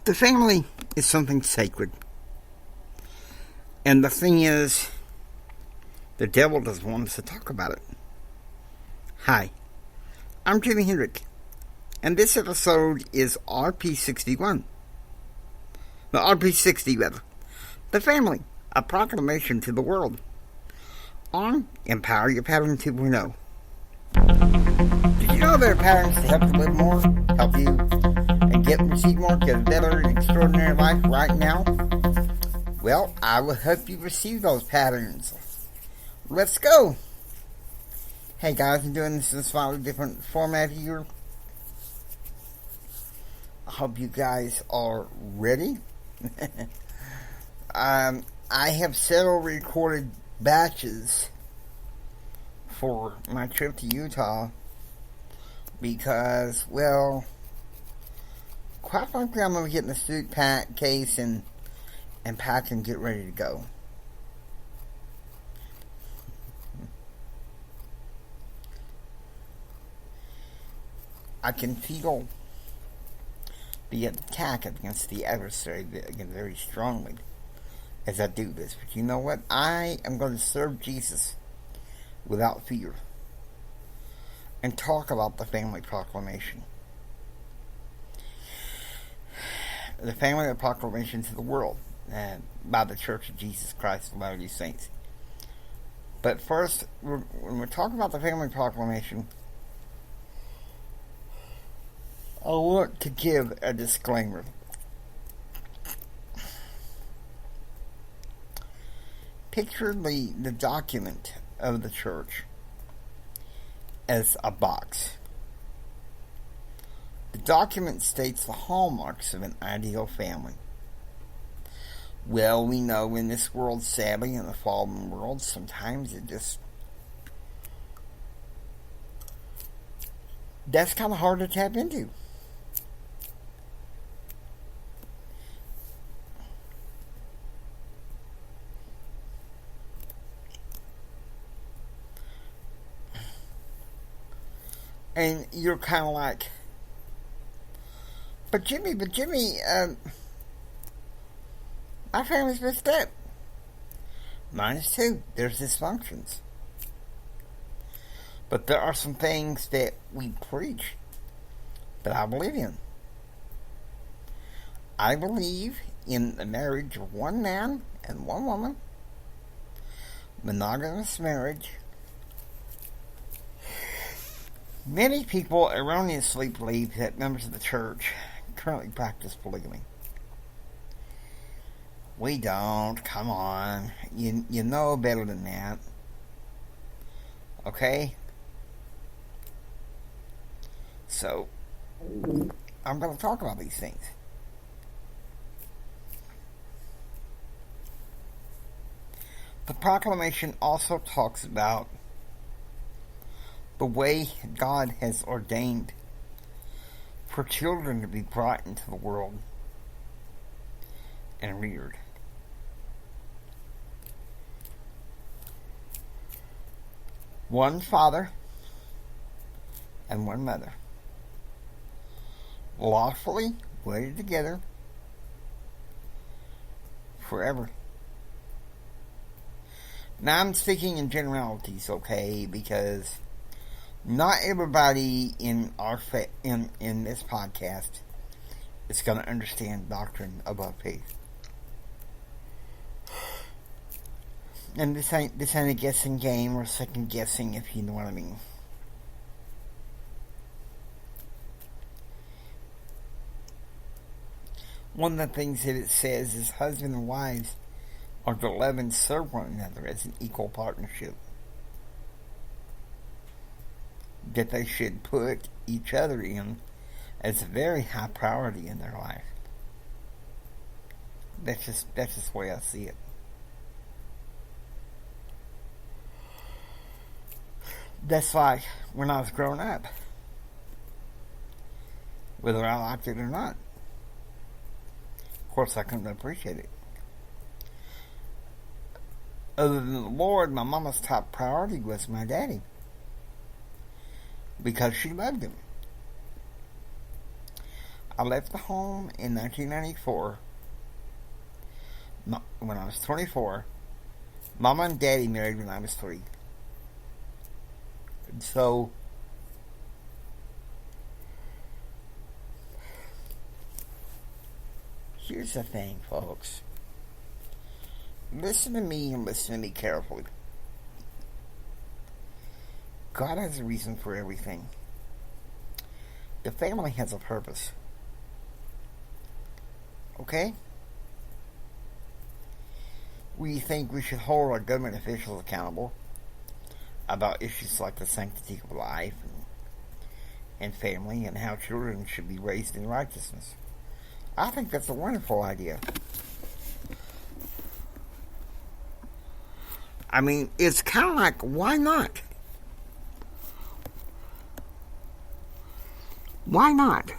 The family is something sacred. And the thing is, the devil doesn't want us to talk about it. Hi, I'm Jimi Hendrick, and this episode is RP61. No, RP60 rather. The Family, a Proclamation to the World. On Empower Your Pattern 2.0. Did you know there are patterns to help you live more, help you and get and receive more, get a better and extraordinary life right now? Well, I will help you receive those patterns. Let's go! Hey guys, I'm doing this in a slightly different format here. I hope you guys are ready. I have several recorded batches for my trip to Utah because, well, quite frankly, I'm going to get in the suitcase and pack and get ready to go. I can feel the attack against the adversary again very strongly as I do this. But you know what? I am going to serve Jesus without fear and talk about the family proclamation. The family of proclamation to the world by the Church of Jesus Christ of Latter-day Saints. But first, when we're talking about the family proclamation, I want to give a disclaimer. Picture the document of the church as a box. The document states the hallmarks of an ideal family. Well, we know in this world, sadly, in the fallen world, sometimes that's kind of hard to tap into. And you're kind of like, but Jimmy, my family's messed up. Mine is too. There's dysfunctions. But there are some things that we preach that I believe in. I believe in the marriage of one man and one woman, monogamous marriage. Many people erroneously believe that members of the church currently practice polygamy. We don't. Come on. You know better than that. Okay? So, I'm going to talk about these things. The proclamation also talks about the way God has ordained for children to be brought into the world and reared. One father and one mother, lawfully wedded together forever. Now I'm speaking in generalities, okay, because not everybody in in this podcast is going to understand doctrine about faith. And this ain't a guessing game or second guessing, if you know what I mean. One of the things that it says is husband and wives are to love and serve one another as an equal partnership. That they should put each other in as a very high priority in their life. That's just the way I see it. That's like when I was growing up. Whether I liked it or not. Of course, I couldn't appreciate it. Other than the Lord, my mama's top priority was my daddy. Because she loved him. I left the home in 1994 when I was 24. Mama and Daddy married when I was 3. And so, here's the thing, folks. Listen to me and listen to me carefully. God has a reason for everything. The family has a purpose. Okay? We think we should hold our government officials accountable about issues like the sanctity of life and family and how children should be raised in righteousness. I think that's a wonderful idea. I mean, it's kind of like, why not? Why not?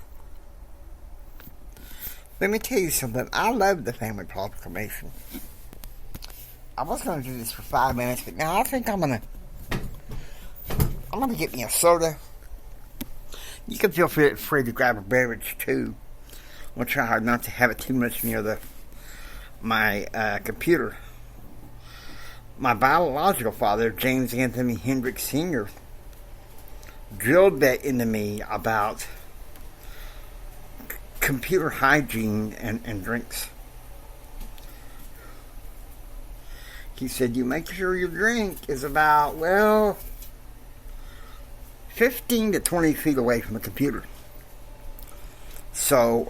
Let me tell you something. I love the family proclamation. I was going to do this for 5 minutes, but now I think I'm going to get me a soda. You can feel free to grab a beverage too. I'll try hard not to have it too much near my computer. My biological father, James Anthony Hendricks Sr., drilled that into me about computer hygiene and drinks. He said, you make sure your drink is about, 15 to 20 feet away from the computer. So,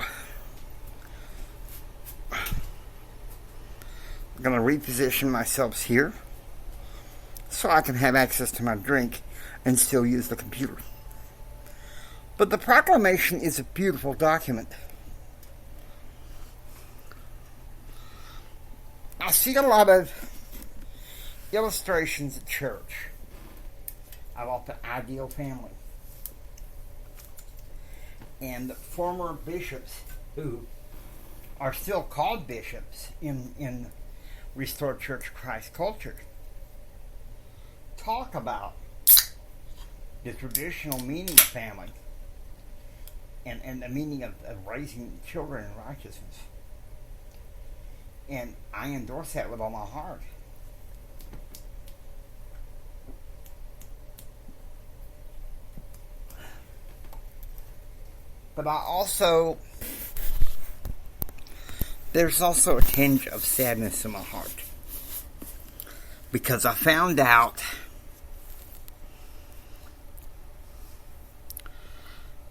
I'm going to reposition myself here so I can have access to my drink and still use the computer. But the proclamation is a beautiful document. I see a lot of illustrations at church about the ideal family. And former bishops who are still called bishops in Restored Church Christ culture talk about the traditional meaning of family and the meaning of raising children in righteousness. And I endorse that with all my heart. But there's also a tinge of sadness in my heart. Because I found out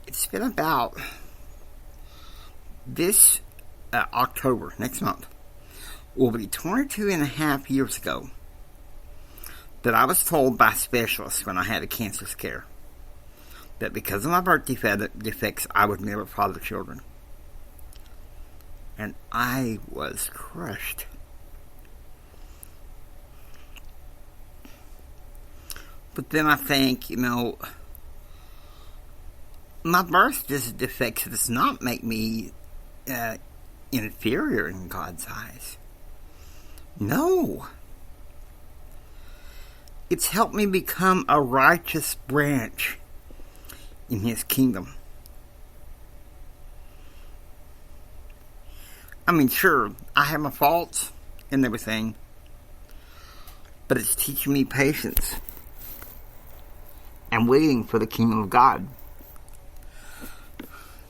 it's been about this October, next month, will be 22 and a half years ago that I was told by specialists when I had a cancer scare that because of my birth defects, I would never father children. And I was crushed. But then I think, my birth defects does not make me inferior in God's eyes. No. It's helped me become a righteous branch in His kingdom. I mean, sure, I have my faults and everything, but it's teaching me patience and waiting for the kingdom of God.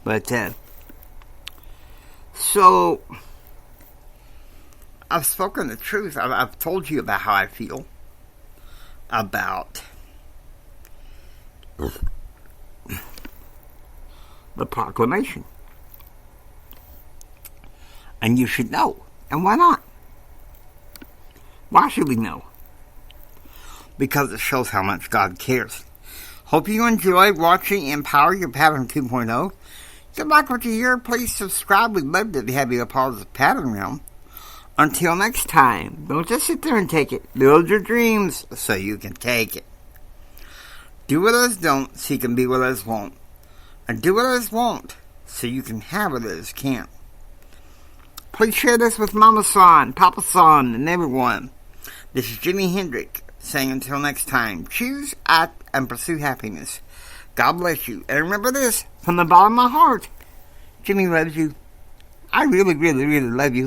But, so, I've spoken the truth. I've told you about how I feel about the proclamation. And you should know. And why not? Why should we know? Because it shows how much God cares. Hope you enjoyed watching Empower Your Pattern 2.0. If you like what you hear, please subscribe. We'd love to have you a part of the pattern realm. Until next time, don't just sit there and take it. Build your dreams so you can take it. Do what others don't so you can be what others won't. And do what others won't so you can have what others can't. Please share this with Mama Son, Papa Son, and everyone. This is Jimi Hendrix saying until next time, choose, act, and pursue happiness. God bless you. And remember this, from the bottom of my heart, Jimmy loves you. I really, really, really love you.